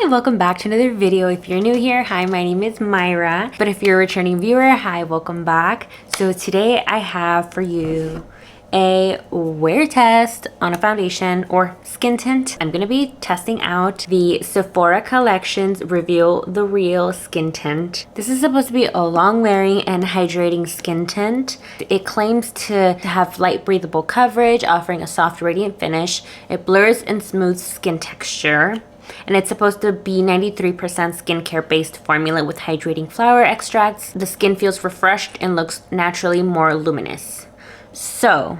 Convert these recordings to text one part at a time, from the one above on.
welcome back to another video. If you're new here, hi, my name is Mayra. But if you're a returning viewer, hi, welcome back. So today I have for you a wear test on a foundation or skin tint. I'm going to be testing out the Sephora Collections Reveal the Real Skin Tint. This is supposed to be a long wearing and hydrating skin tint. It claims to have light breathable coverage, offering a soft radiant finish. It blurs and smooths skin texture. And it's supposed to be 93% skincare based formula with hydrating flower extracts. The skin feels refreshed and looks naturally more luminous. So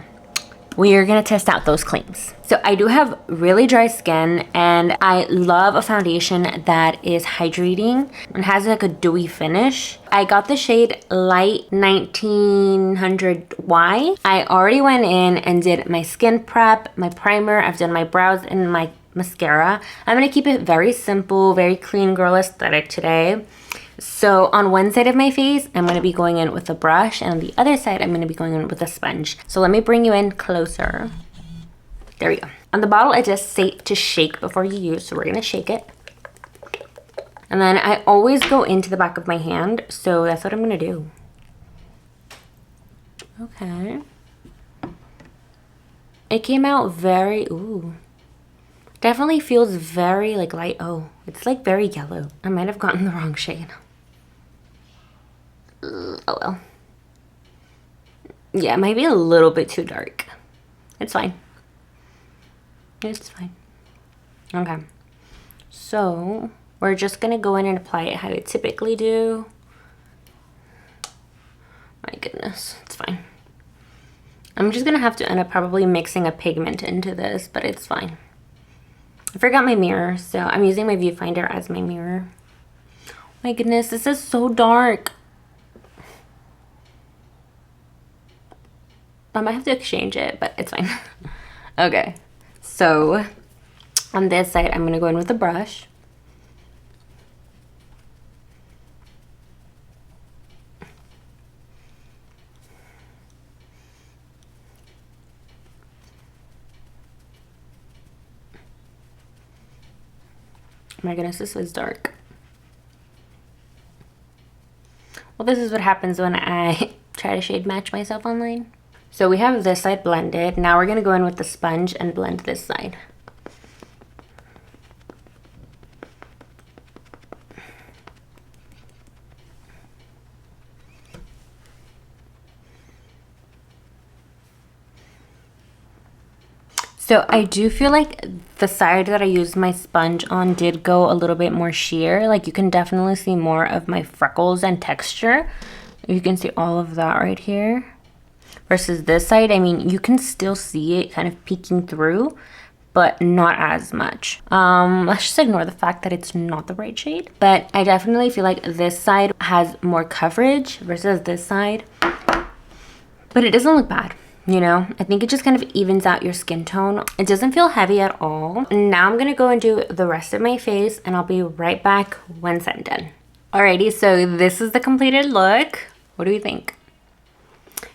we are going to test out those claims. So I do have really dry skin and I love a foundation that is hydrating and has like a dewy finish. I got the shade Light 1900Y. I already went in and did my skin prep, my primer. I've done my brows and my mascara. I'm going to keep it very simple, very clean girl aesthetic today. So on one side of my face, I'm going to be going in with a brush, and on the other side, I'm going to be going in with a sponge. So let me bring you in closer. There we go. On the bottle, it does say to shake before you use, so we're going to shake it. And then I always go into the back of my hand, so that's what I'm going to do. Okay. It came out very, ooh. Definitely feels very like light. Oh, it's like very yellow. I might have gotten the wrong shade. Oh well. Yeah, it might be a little bit too dark. It's fine. It's fine. Okay. So we're just gonna go in and apply it how I typically do. My goodness, it's fine. I'm just gonna have to end up probably mixing a pigment into this, but it's fine. I forgot my mirror, so I'm using my viewfinder as my mirror. My goodness, this is so dark. I might have to exchange it, but it's fine. Okay, so on this side, I'm gonna go in with a brush. Oh my goodness, this was dark. Well, this is what happens when I try to shade match myself online. So we have this side blended. Now we're going to go in with the sponge and blend this side. So I do feel like the side that I used my sponge on did go a little bit more sheer. Like you can definitely see more of my freckles and texture. You can see all of that right here. Versus this side, I mean, you can still see it kind of peeking through, but not as much. Let's just ignore the fact that it's not the right shade. But I definitely feel like this side has more coverage versus this side. But it doesn't look bad. You know, I think it just kind of evens out your skin tone. It doesn't feel heavy at all. Now I'm going to go and do the rest of my face and I'll be right back once I'm done. Alrighty, so this is the completed look. What do you think?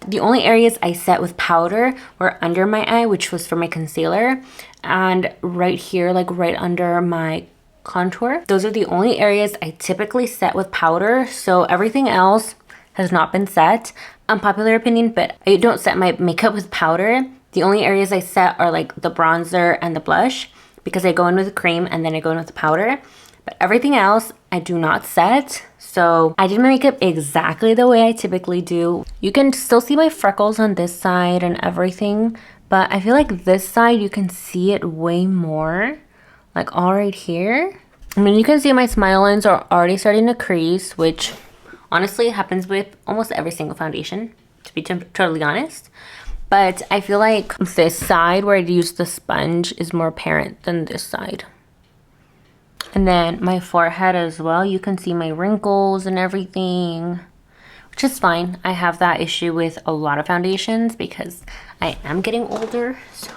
The only areas I set with powder were under my eye, which was for my concealer, and right here, like right under my contour. Those are the only areas I typically set with powder, so everything else has not been set. Unpopular opinion, but I don't set my makeup with powder. The only areas I set are like the bronzer and the blush because I go in with the cream and then I go in with the powder. But everything else I do not set. So I did my makeup exactly the way I typically do. You can still see my freckles on this side and everything, but I feel like this side you can see it way more, like all right here. I mean, you can see my smile lines are already starting to crease, which honestly happens with almost every single foundation, to be totally honest. But I feel like this side where I use the sponge is more apparent than this side. And then my forehead as well, you can see my wrinkles and everything, which is fine. I have that issue with a lot of foundations because I am getting older. So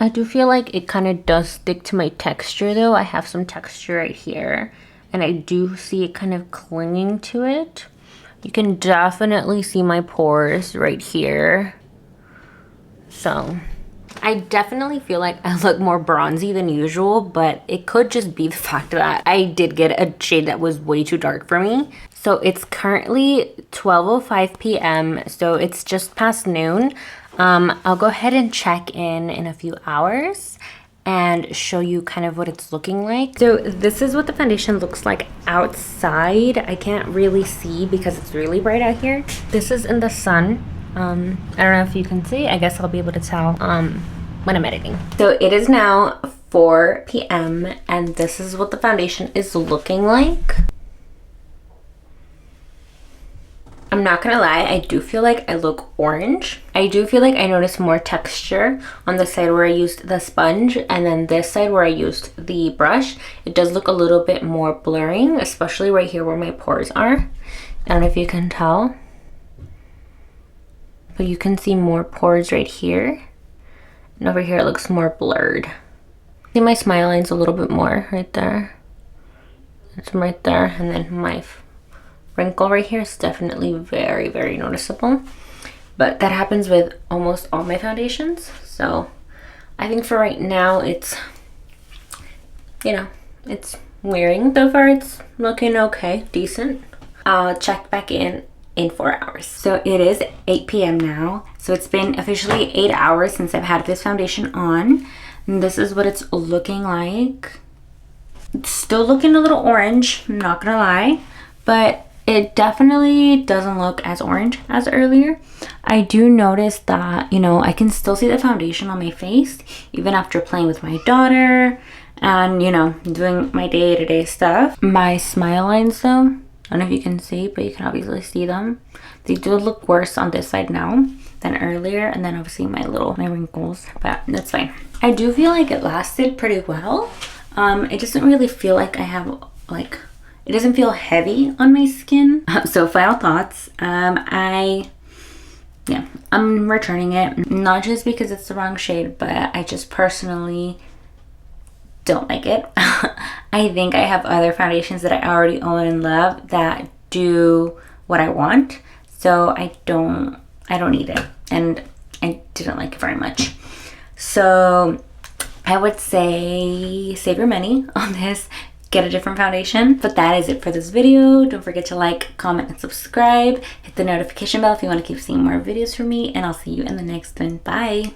I do feel like it kind of does stick to my texture though. I have some texture right here and I do see it kind of clinging to it. You can definitely see my pores right here. So I definitely feel like I look more bronzy than usual, but it could just be the fact that I did get a shade that was way too dark for me. So it's currently 12:05 p.m. so it's just past noon. I'll go ahead and check in a few hours and show you kind of what it's looking like. So this is what the foundation looks like outside. I can't really see because it's really bright out here. This is in the sun. I don't know if you can see. I guess I'll be able to tell when I'm editing. So it is now 4 p.m. and this is what the foundation is looking like. I'm not gonna lie, I do feel like I look orange. I do feel like I noticed more texture on the side where I used the sponge, and then this side where I used the brush. It does look a little bit more blurring, especially right here where my pores are. I don't know if you can tell, but you can see more pores right here. And over here it looks more blurred. See my smile lines a little bit more right there. It's right there, and then my wrinkle right here is definitely very, very noticeable. But that happens with almost all my foundations. So I think for right now, it's, you know, it's wearing. So far it's looking okay, decent. I'll check back in 4 hours. So it is 8 p.m. now. So it's been officially 8 hours since I've had this foundation on. And this is what it's looking like. It's still looking a little orange, I'm not gonna lie, but it definitely doesn't look as orange as earlier. I do notice that, you know, I can still see the foundation on my face even after playing with my daughter and, you know, doing my day-to-day stuff. My smile lines though, I don't know if you can see, but you can obviously see them. They do look worse on this side now than earlier, and then obviously my wrinkles, but that's fine. I do feel like it lasted pretty well. It doesn't really feel like I have like, it doesn't feel heavy on my skin. So final thoughts, I'm returning it. Not just because it's the wrong shade, but I just personally don't like it. I think I have other foundations that I already own and love that do what I want. So I don't need it. And I didn't like it very much. So I would say save your money on this. Get a different foundation. But that is it for this video. Don't forget to like, comment, and subscribe. Hit the notification bell if you want to keep seeing more videos from me, and I'll see you in the next one. Bye.